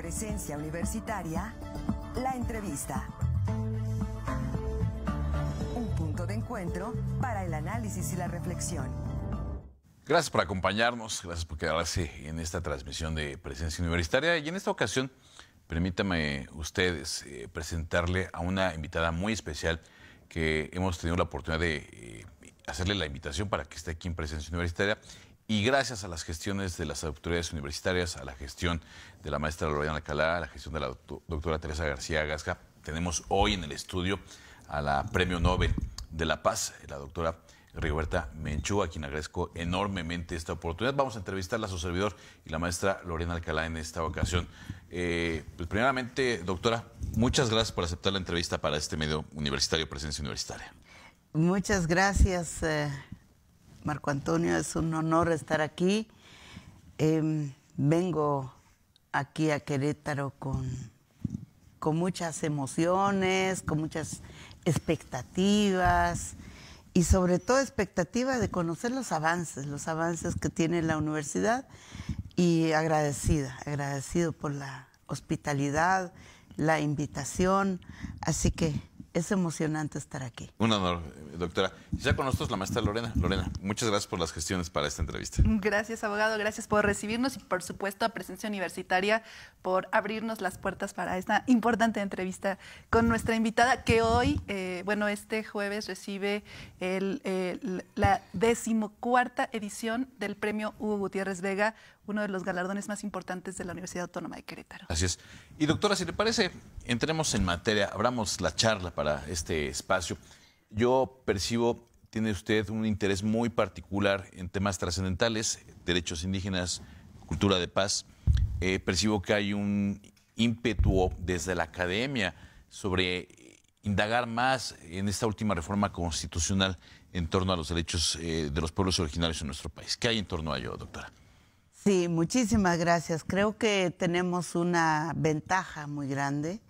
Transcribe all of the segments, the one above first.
Presencia Universitaria, la entrevista. Un punto de encuentro para el análisis y la reflexión. Gracias por acompañarnos, gracias por quedarse en esta transmisión de Presencia Universitaria. Y en esta ocasión, permítame ustedes presentarle a una invitada muy especial que hemos tenido la oportunidad de hacerle la invitación para que esté aquí en Presencia Universitaria. Y gracias a las gestiones de las autoridades universitarias, a la gestión de la maestra Lorena Alcalá, a la gestión de la doctora Teresa García Gasca, tenemos hoy en el estudio a la Premio Nobel de la Paz, la doctora Rigoberta Menchú, a quien agradezco enormemente esta oportunidad. Vamos a entrevistarla a su servidor y la maestra Lorena Alcalá en esta ocasión. Pues primeramente, doctora, muchas gracias por aceptar la entrevista para este medio universitario, Presencia Universitaria. Muchas gracias, Marco Antonio. Es un honor estar aquí. Vengo aquí a Querétaro con muchas emociones, con muchas expectativas y sobre todo expectativa de conocer los avances que tiene la universidad, y agradecido por la hospitalidad, la invitación, así que es emocionante estar aquí. Un honor, doctora. Ya con nosotros la maestra Lorena. Lorena, muchas gracias por las gestiones para esta entrevista. Gracias, abogado. Gracias por recibirnos y, por supuesto, a Presencia Universitaria por abrirnos las puertas para esta importante entrevista con nuestra invitada, que hoy, este jueves, recibe la 14ª edición del Premio Hugo Gutiérrez Vega, uno de los galardones más importantes de la Universidad Autónoma de Querétaro. Así es. Y doctora, si le parece, entremos en materia, abramos la charla para este espacio. Yo percibo, tiene usted un interés muy particular en temas trascendentales, derechos indígenas, cultura de paz. Percibo que hay un ímpetu desde la academia sobre indagar más en esta última reforma constitucional en torno a los derechos de los pueblos originarios en nuestro país. ¿Qué hay en torno a ello, doctora? Sí, muchísimas gracias. Creo que tenemos una ventaja muy grande,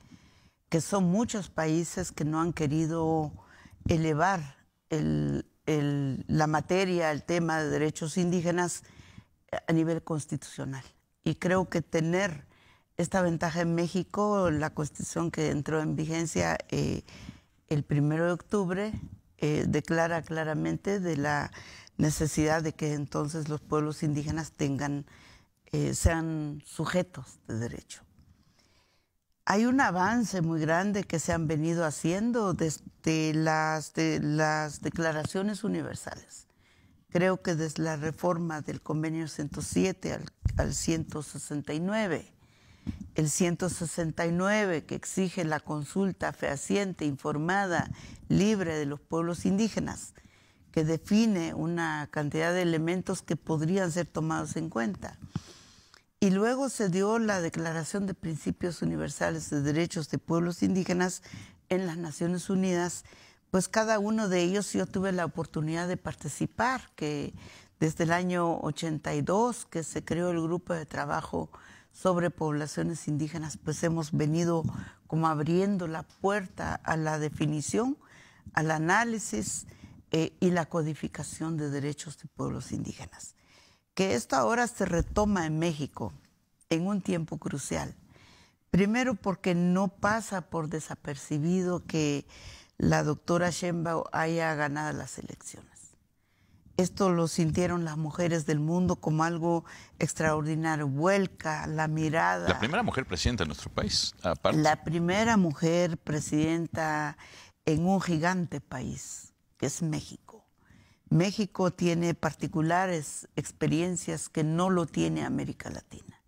que son muchos países que no han querido elevar la materia, el tema de derechos indígenas a nivel constitucional. Y creo que tener esta ventaja en México, la Constitución que entró en vigencia el 1 de octubre, declara claramente de la necesidad de que entonces los pueblos indígenas sean sujetos de derecho. Hay un avance muy grande que se han venido haciendo desde las declaraciones universales. Creo que desde la reforma del convenio 107 al 169, el 169 que exige la consulta fehaciente, informada, libre de los pueblos indígenas, que define una cantidad de elementos que podrían ser tomados en cuenta. Y luego se dio la Declaración de Principios Universales de Derechos de Pueblos Indígenas en las Naciones Unidas. Pues cada uno de ellos yo tuve la oportunidad de participar, que desde el año 82, que se creó el grupo de trabajo sobre poblaciones indígenas, pues hemos venido como abriendo la puerta a la definición, al análisis y la codificación de derechos de pueblos indígenas. Que esto ahora se retoma en México en un tiempo crucial. Primero porque no pasa por desapercibido que la doctora Sheinbaum haya ganado las elecciones. Esto lo sintieron las mujeres del mundo como algo extraordinario. Vuelca la mirada. La primera mujer presidenta de nuestro país, aparte. La primera mujer presidenta en un gigante país, que es México. México tiene particulares experiencias que no lo tiene América Latina,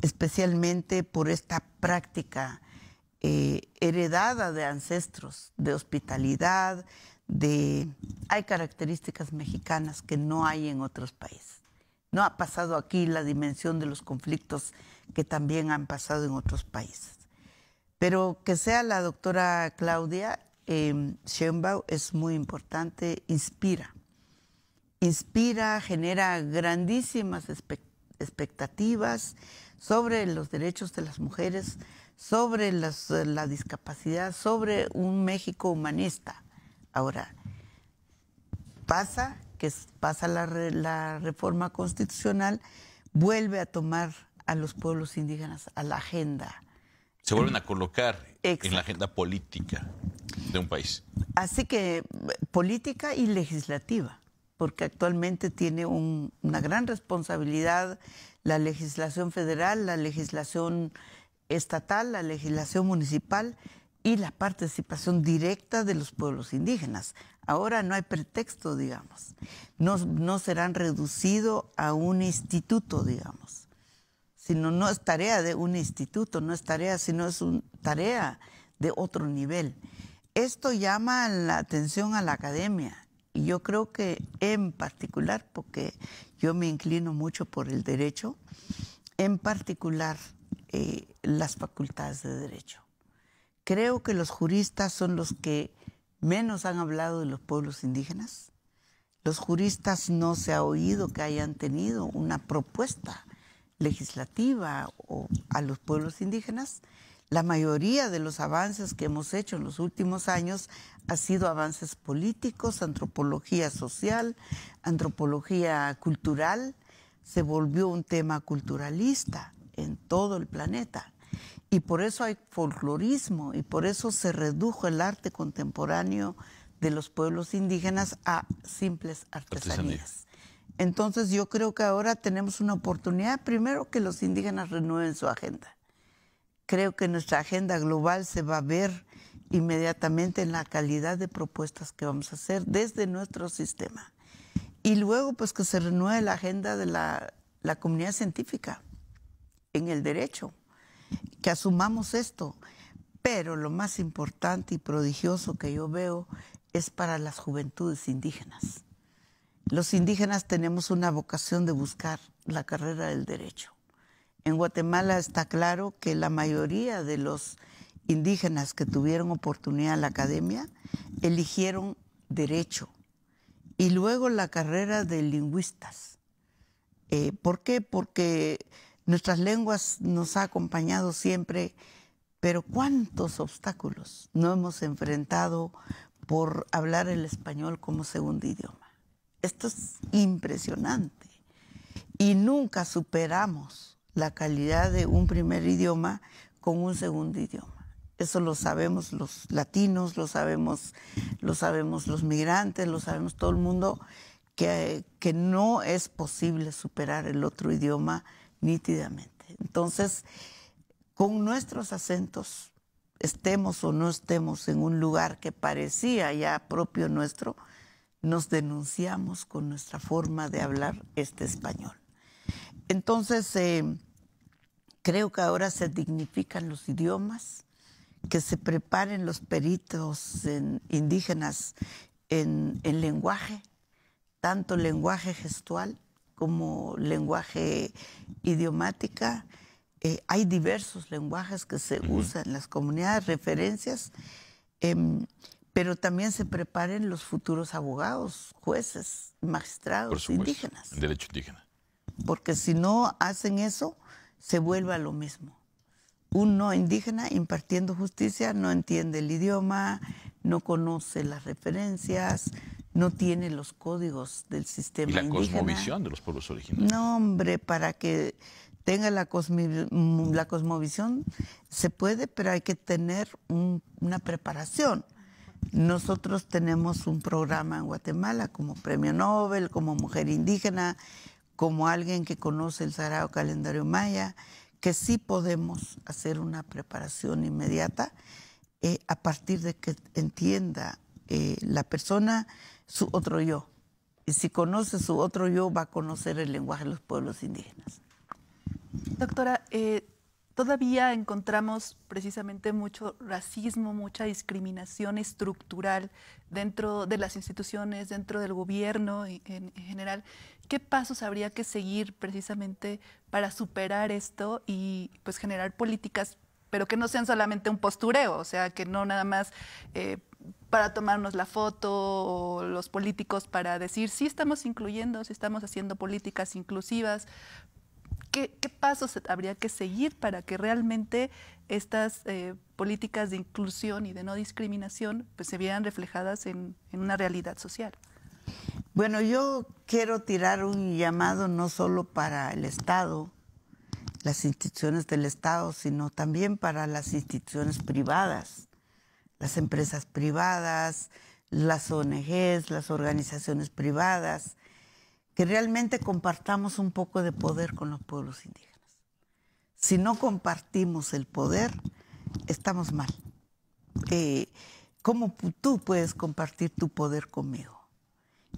especialmente por esta práctica heredada de ancestros, de hospitalidad, hay características mexicanas que no hay en otros países. No ha pasado aquí la dimensión de los conflictos que también han pasado en otros países. Pero que sea la doctora Claudia Sheinbaum es muy importante, inspira, genera grandísimas expectativas sobre los derechos de las mujeres, sobre la discapacidad, sobre un México humanista. Ahora, pasa la reforma constitucional, vuelve a tomar a los pueblos indígenas a la agenda. Se vuelven a colocar Exacto. en la agenda política de un país. Así que política y legislativa, porque actualmente tiene una gran responsabilidad la legislación federal, la legislación estatal, la legislación municipal y la participación directa de los pueblos indígenas. Ahora no hay pretexto, digamos. No serán reducidos a un instituto, digamos. Sino no es tarea de un instituto, no es tarea, sino es una tarea de otro nivel. Esto llama la atención a la academia. Y yo creo que en particular, porque yo me inclino mucho por el derecho, en particular las facultades de derecho. Creo que los juristas son los que menos han hablado de los pueblos indígenas. Los juristas no se ha oído que hayan tenido una propuesta legislativa a los pueblos indígenas. La mayoría de los avances que hemos hecho en los últimos años ha sido avances políticos, antropología social, antropología cultural. Se volvió un tema culturalista en todo el planeta. Y por eso hay folclorismo y por eso se redujo el arte contemporáneo de los pueblos indígenas a simples artesanías. Entonces yo creo que ahora tenemos una oportunidad, primero que los indígenas renueven su agenda. Creo que nuestra agenda global se va a ver inmediatamente en la calidad de propuestas que vamos a hacer desde nuestro sistema. Y luego pues que se renueve la agenda de la comunidad científica en el derecho, que asumamos esto. Pero lo más importante y prodigioso que yo veo es para las juventudes indígenas. Los indígenas tenemos una vocación de buscar la carrera del derecho. En Guatemala está claro que la mayoría de los indígenas que tuvieron oportunidad en la academia eligieron derecho y luego la carrera de lingüistas. ¿Por qué? Porque nuestras lenguas nos ha acompañado siempre, pero ¿cuántos obstáculos no hemos enfrentado por hablar el español como segundo idioma? Esto es impresionante. Y nunca superamos la calidad de un primer idioma con un segundo idioma. Eso lo sabemos los latinos, lo sabemos los migrantes, lo sabemos todo el mundo, que no es posible superar el otro idioma nítidamente. Entonces, con nuestros acentos, estemos o no estemos en un lugar que parecía ya propio nuestro, nos denunciamos con nuestra forma de hablar este español. Entonces, creo que ahora se dignifican los idiomas, que se preparen los peritos indígenas en lenguaje, tanto lenguaje gestual como lenguaje idiomática. Hay diversos lenguajes que se usan en las comunidades, referencias, pero también se preparen los futuros abogados, jueces, magistrados, por supuesto, indígenas. en derecho indígena. Porque si no hacen eso, se vuelve a lo mismo. Un no indígena impartiendo justicia no entiende el idioma, no conoce las referencias, no tiene los códigos del sistema indígena. Y la cosmovisión de los pueblos originarios. No, hombre, para que tenga la cosmovisión se puede, pero hay que tener una preparación. Nosotros tenemos un programa en Guatemala como Premio Nobel, como mujer indígena, como alguien que conoce el Sagrado Calendario Maya, que sí podemos hacer una preparación inmediata a partir de que entienda la persona su otro yo. Y si conoce su otro yo, va a conocer el lenguaje de los pueblos indígenas. Doctora, todavía encontramos precisamente mucho racismo, mucha discriminación estructural dentro de las instituciones, dentro del gobierno en general. ¿Qué pasos habría que seguir precisamente para superar esto y pues generar políticas, pero que no sean solamente un postureo, o sea, que no nada más para tomarnos la foto o los políticos para decir sí estamos incluyendo, sí estamos haciendo políticas inclusivas? ¿Qué pasos habría que seguir para que realmente estas políticas de inclusión y de no discriminación pues, se vieran reflejadas en una realidad social? Bueno, yo quiero tirar un llamado no solo para el Estado, las instituciones del Estado, sino también para las instituciones privadas, las empresas privadas, las ONGs, las organizaciones privadas, que realmente compartamos un poco de poder con los pueblos indígenas. Si no compartimos el poder, estamos mal. ¿Cómo tú puedes compartir tu poder conmigo?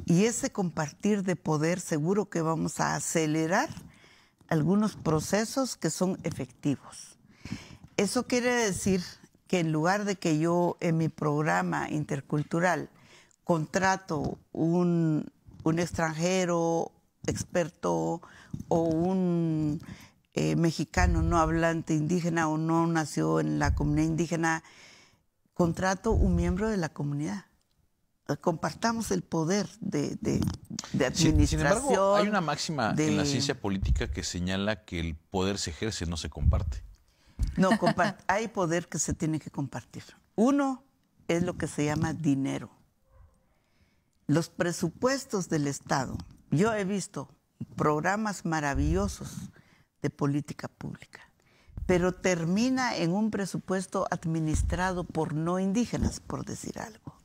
Y ese compartir de poder seguro que vamos a acelerar algunos procesos que son efectivos. Eso quiere decir que en lugar de que yo en mi programa intercultural contrato un extranjero experto o un mexicano no hablante indígena o no nació en la comunidad indígena, contrato un miembro de la comunidad. Compartamos el poder de administración. Sin embargo, hay una máxima en la ciencia política que señala que el poder se ejerce, no se comparte. No, hay poder que se tiene que compartir. Uno es lo que se llama dinero. Los presupuestos del Estado. Yo he visto programas maravillosos de política pública, pero termina en un presupuesto administrado por no indígenas, por decir algo.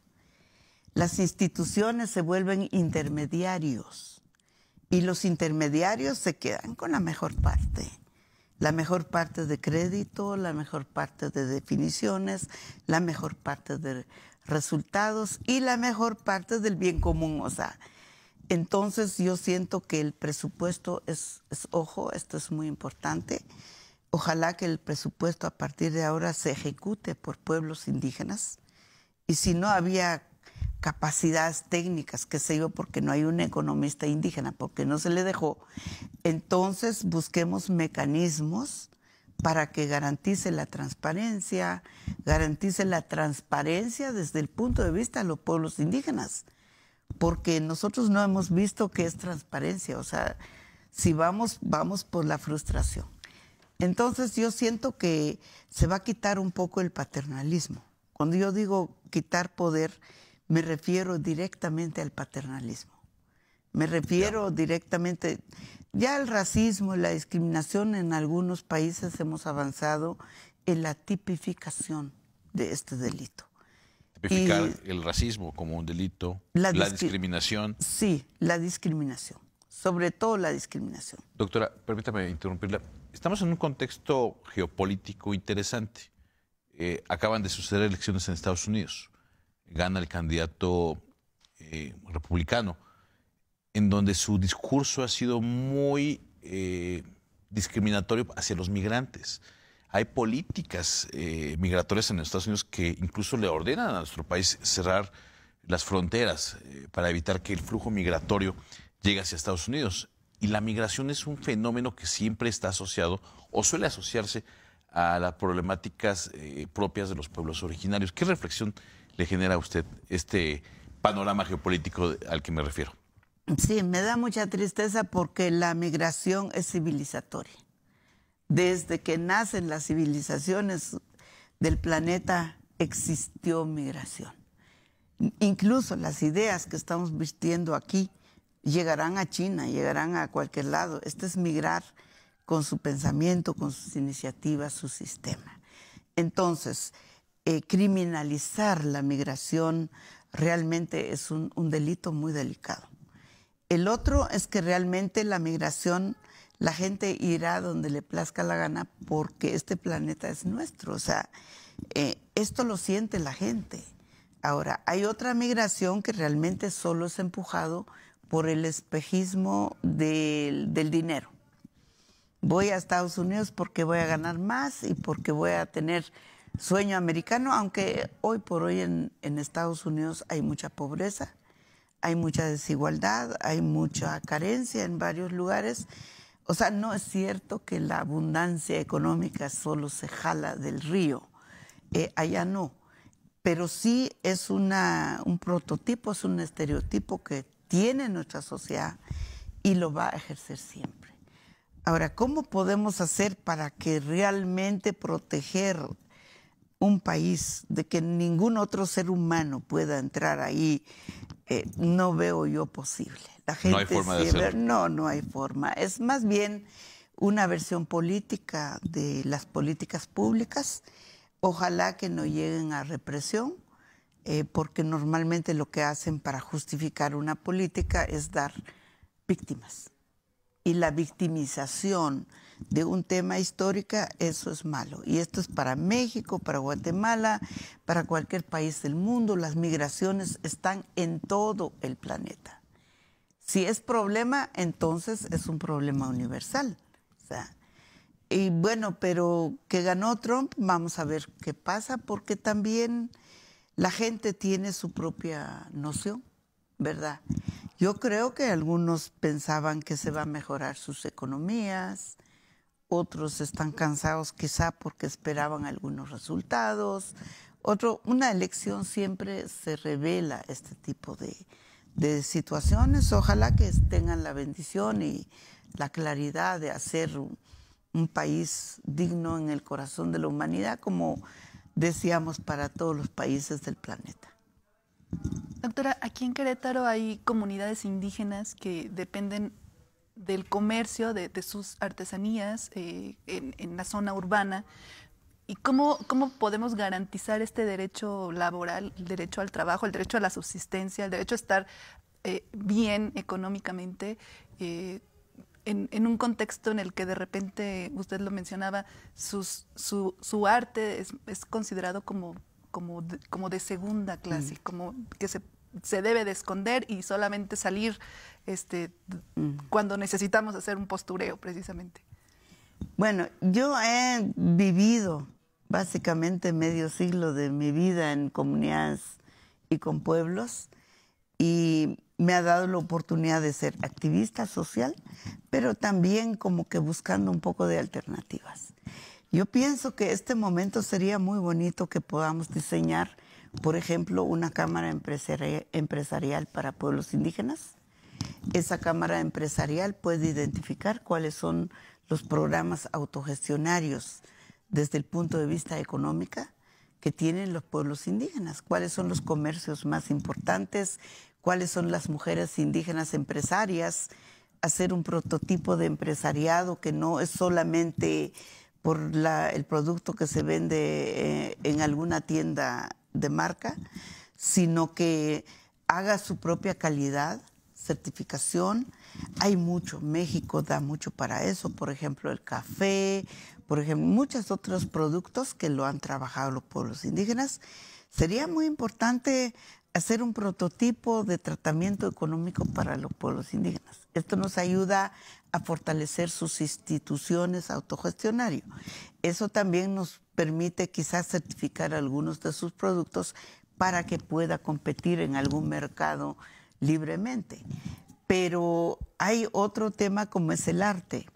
Las instituciones se vuelven intermediarios y los intermediarios se quedan con la mejor parte de crédito, la mejor parte de definiciones, la mejor parte de resultados y la mejor parte del bien común. O sea, entonces yo siento que el presupuesto ojo, esto es muy importante. Ojalá que el presupuesto a partir de ahora se ejecute por pueblos indígenas. Y si no había capacidades técnicas, qué sé yo, porque no hay un economista indígena, porque no se le dejó, entonces busquemos mecanismos para que garantice la transparencia desde el punto de vista de los pueblos indígenas, porque nosotros no hemos visto qué es transparencia, o sea, si vamos por la frustración. Entonces yo siento que se va a quitar un poco el paternalismo. Cuando yo digo quitar poder, me refiero directamente al paternalismo. Me refiero directamente, ya el racismo, la discriminación en algunos países hemos avanzado en la tipificación de este delito. Tipificar el racismo como un delito, la discriminación. Sí, la discriminación, sobre todo la discriminación. Doctora, permítame interrumpirla. Estamos en un contexto geopolítico interesante. Acaban de suceder elecciones en Estados Unidos. Gana el candidato republicano, en donde su discurso ha sido muy discriminatorio hacia los migrantes. Hay políticas migratorias en Estados Unidos que incluso le ordenan a nuestro país cerrar las fronteras para evitar que el flujo migratorio llegue hacia Estados Unidos. Y la migración es un fenómeno que siempre está asociado o suele asociarse a las problemáticas propias de los pueblos originarios. ¿Qué reflexión le genera a usted este panorama geopolítico al que me refiero? Sí, me da mucha tristeza porque la migración es civilizatoria. Desde que nacen las civilizaciones del planeta existió migración. Incluso las ideas que estamos vistiendo aquí llegarán a China, llegarán a cualquier lado. Esto es migrar con su pensamiento, con sus iniciativas, su sistema. Entonces, criminalizar la migración realmente es un delito muy delicado. El otro es que realmente la migración, la gente irá donde le plazca la gana porque este planeta es nuestro. O sea, esto lo siente la gente. Ahora, hay otra migración que realmente solo es empujado por el espejismo del dinero. Voy a Estados Unidos porque voy a ganar más y porque voy a tener sueño americano, aunque hoy por hoy en Estados Unidos hay mucha pobreza, hay mucha desigualdad, hay mucha carencia en varios lugares. O sea, no es cierto que la abundancia económica solo se jala del río. Allá no. Pero sí es un prototipo, es un estereotipo que tiene nuestra sociedad y lo va a ejercer siempre. Ahora, ¿cómo podemos hacer para que realmente proteger un país de que ningún otro ser humano pueda entrar ahí? No veo yo posible. La gente no hay forma de hacerlo. No hay forma. Es más bien una versión política de las políticas públicas. Ojalá que no lleguen a represión, porque normalmente lo que hacen para justificar una política es dar víctimas. Y la victimización de un tema histórico, eso es malo. Y esto es para México, para Guatemala, para cualquier país del mundo. Las migraciones están en todo el planeta. Si es problema, entonces es un problema universal. O sea, y bueno, pero que ganó Trump, vamos a ver qué pasa, porque también la gente tiene su propia noción, ¿verdad? Yo creo que algunos pensaban que se va a mejorar sus economías, otros están cansados quizá porque esperaban algunos resultados. Una elección siempre se revela este tipo de situaciones. Ojalá que tengan la bendición y la claridad de hacer un país digno en el corazón de la humanidad, como deseamos para todos los países del planeta. Doctora, aquí en Querétaro hay comunidades indígenas que dependen del comercio, de sus artesanías en la zona urbana. ¿Y cómo podemos garantizar este derecho laboral, el derecho al trabajo, el derecho a la subsistencia, el derecho a estar bien económicamente, en un contexto en el que de repente, usted lo mencionaba, su arte es considerado como de segunda clase, como que se debe de esconder y solamente salir cuando necesitamos hacer un postureo, precisamente? Bueno, yo he vivido básicamente medio siglo de mi vida en comunidades y con pueblos, y me ha dado la oportunidad de ser activista social, pero también como que buscando un poco de alternativas. Yo pienso que este momento sería muy bonito que podamos diseñar, por ejemplo, una cámara empresarial para pueblos indígenas. Esa cámara empresarial puede identificar cuáles son los programas autogestionarios desde el punto de vista económico que tienen los pueblos indígenas, cuáles son los comercios más importantes, cuáles son las mujeres indígenas empresarias, hacer un prototipo de empresariado que no es solamente por el producto que se vende en alguna tienda de marca, sino que haga su propia calidad, certificación. Hay mucho, México da mucho para eso, por ejemplo el café, por ejemplo muchos otros productos que lo han trabajado los pueblos indígenas. Sería muy importante hacer un prototipo de tratamiento económico para los pueblos indígenas. Esto nos ayuda a fortalecer sus instituciones autogestionarias. Eso también nos permite quizás certificar algunos de sus productos para que pueda competir en algún mercado libremente. Pero hay otro tema como es el arte.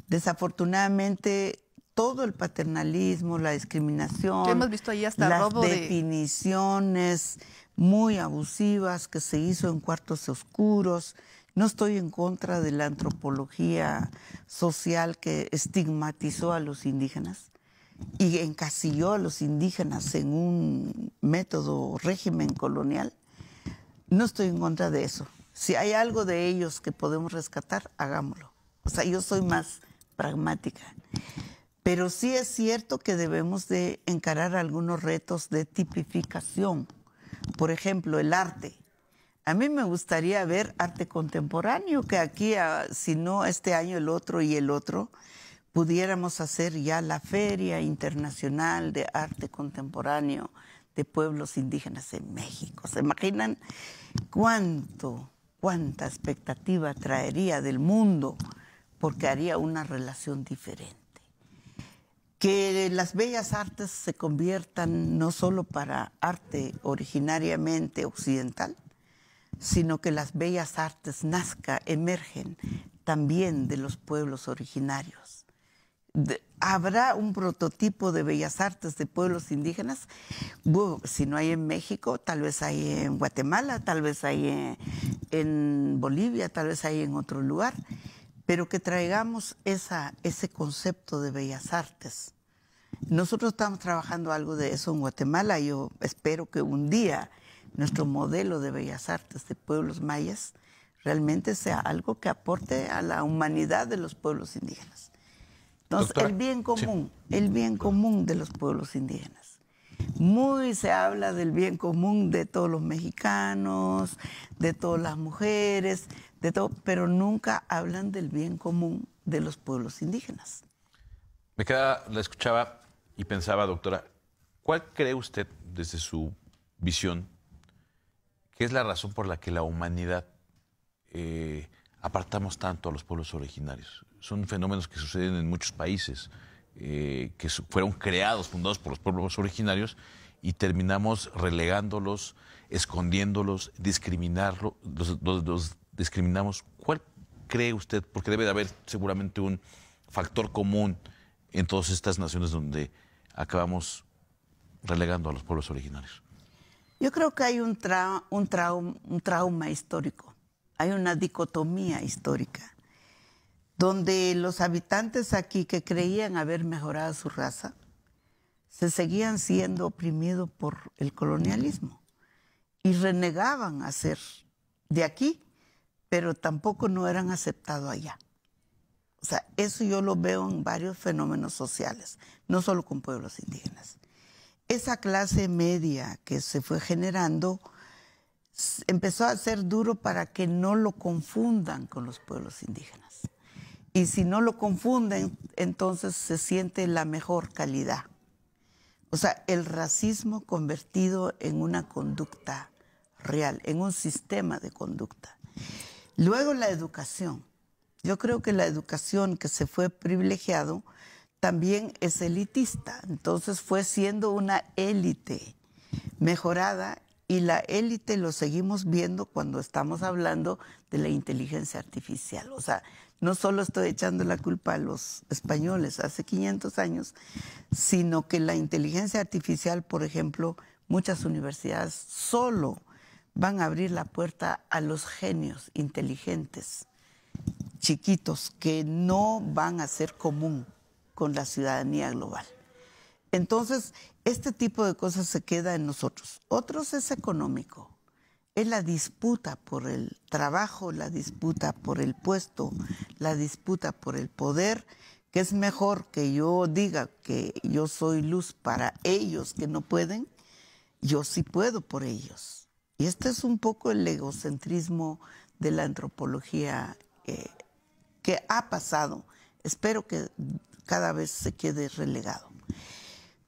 Desafortunadamente, todo el paternalismo, la discriminación, que hemos visto ahí hasta las robo definiciones muy abusivas que se hizo en cuartos oscuros. No estoy en contra de la antropología social que estigmatizó a los indígenas y encasilló a los indígenas en un método régimen colonial. No estoy en contra de eso. Si hay algo de ellos que podemos rescatar, hagámoslo. O sea, yo soy más pragmática. Pero sí es cierto que debemos de encarar algunos retos de tipificación. Por ejemplo, el arte. A mí me gustaría ver arte contemporáneo, que aquí, si no este año, el otro y el otro, pudiéramos hacer ya la Feria Internacional de Arte Contemporáneo de Pueblos Indígenas en México. ¿Se imaginan cuánta expectativa traería del mundo? Porque haría una relación diferente. Que las bellas artes se conviertan no solo para arte originariamente occidental, sino que las bellas artes emergen también de los pueblos originarios. ¿Habrá un prototipo de bellas artes de pueblos indígenas? Si no hay en México, tal vez hay en Guatemala, tal vez hay en Bolivia, tal vez hay en otro lugar, pero que traigamos ese concepto de bellas artes. Nosotros estamos trabajando algo de eso en Guatemala. Yo espero que un día nuestro modelo de bellas artes de pueblos mayas realmente sea algo que aporte a la humanidad de los pueblos indígenas. Entonces, Doctora, el bien común de los pueblos indígenas. Muy se habla del bien común de todos los mexicanos, de todas las mujeres, de todo, pero nunca hablan del bien común de los pueblos indígenas. La escuchaba y pensaba, doctora, ¿cuál cree usted, desde su visión, que es la razón por la que la humanidad apartamos tanto a los pueblos originarios? Son fenómenos que suceden en muchos países, que fueron creados, fundados por los pueblos originarios, y terminamos relegándolos, escondiéndolos, los discriminamos. ¿Cuál cree usted? Porque debe de haber seguramente un factor común en todas estas naciones donde acabamos relegando a los pueblos originarios. Yo creo que hay un trauma histórico, hay una dicotomía histórica, donde los habitantes aquí que creían haber mejorado su raza, se seguían siendo oprimidos por el colonialismo y renegaban a ser de aquí, pero tampoco no eran aceptados allá. O sea, eso yo lo veo en varios fenómenos sociales, no solo con pueblos indígenas. Esa clase media que se fue generando empezó a ser duro para que no lo confundan con los pueblos indígenas. Y si no lo confunden, entonces se siente la mejor calidad. O sea, el racismo convertido en una conducta real, en un sistema de conducta. Luego la educación. Yo creo que la educación que se fue privilegiado también es elitista. Entonces fue siendo una élite mejorada, y la élite lo seguimos viendo cuando estamos hablando de la inteligencia artificial. O sea, no solo estoy echando la culpa a los españoles hace 500 años, sino que la inteligencia artificial, por ejemplo, muchas universidades solo van a abrir la puerta a los genios inteligentes, chiquitos, que no van a ser común con la ciudadanía global. Entonces, este tipo de cosas se queda en nosotros. Otros es económico. Es la disputa por el trabajo, la disputa por el puesto, la disputa por el poder, que es mejor que yo diga que yo soy luz para ellos que no pueden, yo sí puedo por ellos. Y este es un poco el egocentrismo de la antropología que ha pasado. Espero que cada vez se quede relegado.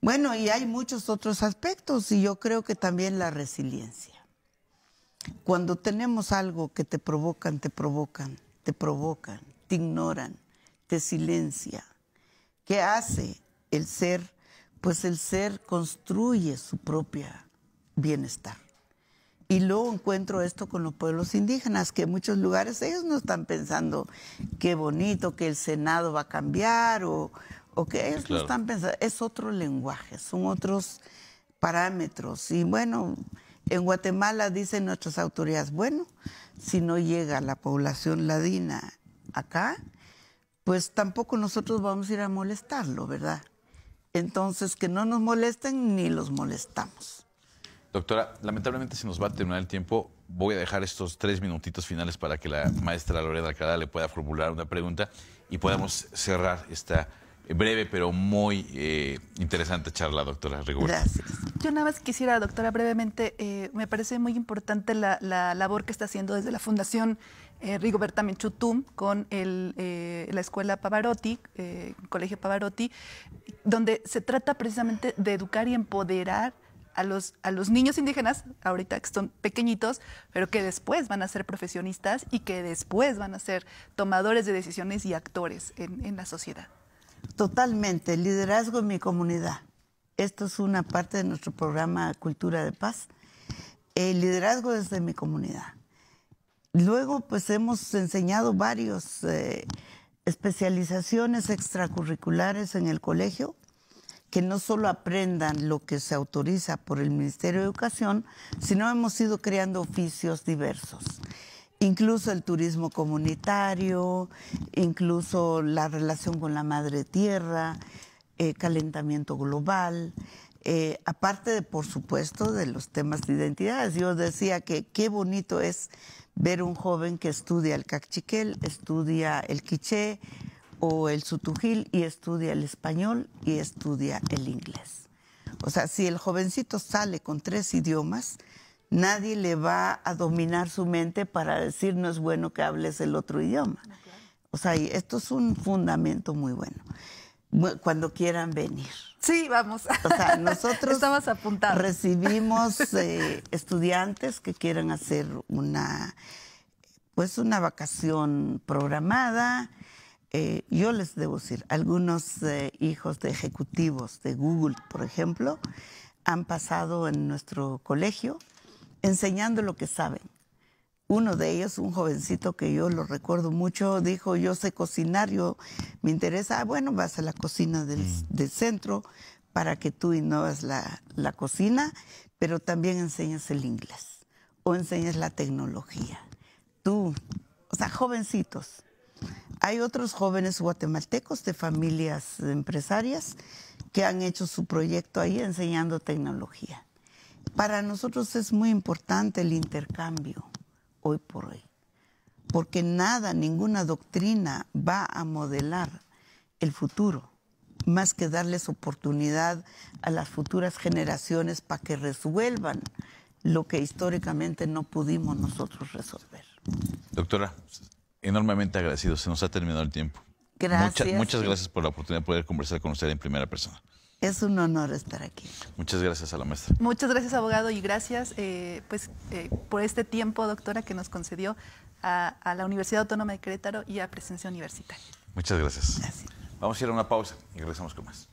Bueno, y hay muchos otros aspectos, y yo creo que también la resiliencia. Cuando tenemos algo que te provocan, te ignoran, te silencia. ¿Qué hace el ser? Pues el ser construye su propia bienestar. Y luego encuentro esto con los pueblos indígenas, que en muchos lugares ellos no están pensando qué bonito, que el Senado va a cambiar, o que ellos no están pensando. Es otro lenguaje, son otros parámetros. Y bueno, en Guatemala dicen nuestras autoridades, bueno, si no llega la población ladina acá, pues tampoco nosotros vamos a ir a molestarlo, ¿verdad? Entonces, que no nos molesten ni los molestamos. Doctora, lamentablemente se nos va a terminar el tiempo. Voy a dejar estos 3 minutitos finales para que la maestra Lorena Alcalá le pueda formular una pregunta y podamos cerrar esta breve pero muy interesante charla, doctora Rigoberta. Gracias. Yo nada más quisiera, doctora, brevemente, me parece muy importante la labor que está haciendo desde la Fundación Rigoberta Menchú Tum con la Escuela Pavarotti, Colegio Pavarotti, donde se trata precisamente de educar y empoderar a los niños indígenas, ahorita que son pequeñitos, pero que después van a ser profesionistas y que después van a ser tomadores de decisiones y actores en la sociedad. Totalmente, liderazgo en mi comunidad. Esto es una parte de nuestro programa Cultura de Paz. El liderazgo desde mi comunidad. Luego, pues hemos enseñado varias especializaciones extracurriculares en el colegio, que no solo aprendan lo que se autoriza por el Ministerio de Educación, sino hemos ido creando oficios diversos. Incluso el turismo comunitario, incluso la relación con la madre tierra, calentamiento global, aparte de, por supuesto, de los temas de identidades. Yo decía que qué bonito es ver un joven que estudia el cachiquel, estudia el quiché o el sutujil y estudia el español y estudia el inglés. O sea, si el jovencito sale con 3 idiomas, nadie le va a dominar su mente para decir no es bueno que hables el otro idioma. O sea, esto es un fundamento muy bueno. Cuando quieran venir. Sí, vamos. O sea, nosotros estamos apuntados. Recibimos estudiantes que quieran hacer una vacación programada. Yo les debo decir, algunos hijos de ejecutivos de Google, por ejemplo, han pasado en nuestro colegio enseñando lo que saben. Uno de ellos, un jovencito que yo lo recuerdo mucho, dijo, yo sé cocinar, me interesa, bueno, vas a la cocina del centro para que tú innovas la cocina, pero también enseñas el inglés o enseñas la tecnología. Tú, o sea, jovencitos. Hay otros jóvenes guatemaltecos de familias empresarias que han hecho su proyecto ahí enseñando tecnología. Para nosotros es muy importante el intercambio hoy por hoy, porque ninguna doctrina va a modelar el futuro, más que darles oportunidad a las futuras generaciones para que resuelvan lo que históricamente no pudimos nosotros resolver. Doctora, enormemente agradecido, se nos ha terminado el tiempo. Gracias. Muchas gracias por la oportunidad de poder conversar con usted en primera persona. Es un honor estar aquí. Muchas gracias a la maestra. Muchas gracias, abogado, y gracias por este tiempo, doctora, que nos concedió a la Universidad Autónoma de Querétaro y a Presencia Universitaria. Muchas gracias. Gracias. Vamos a ir a una pausa y regresamos con más.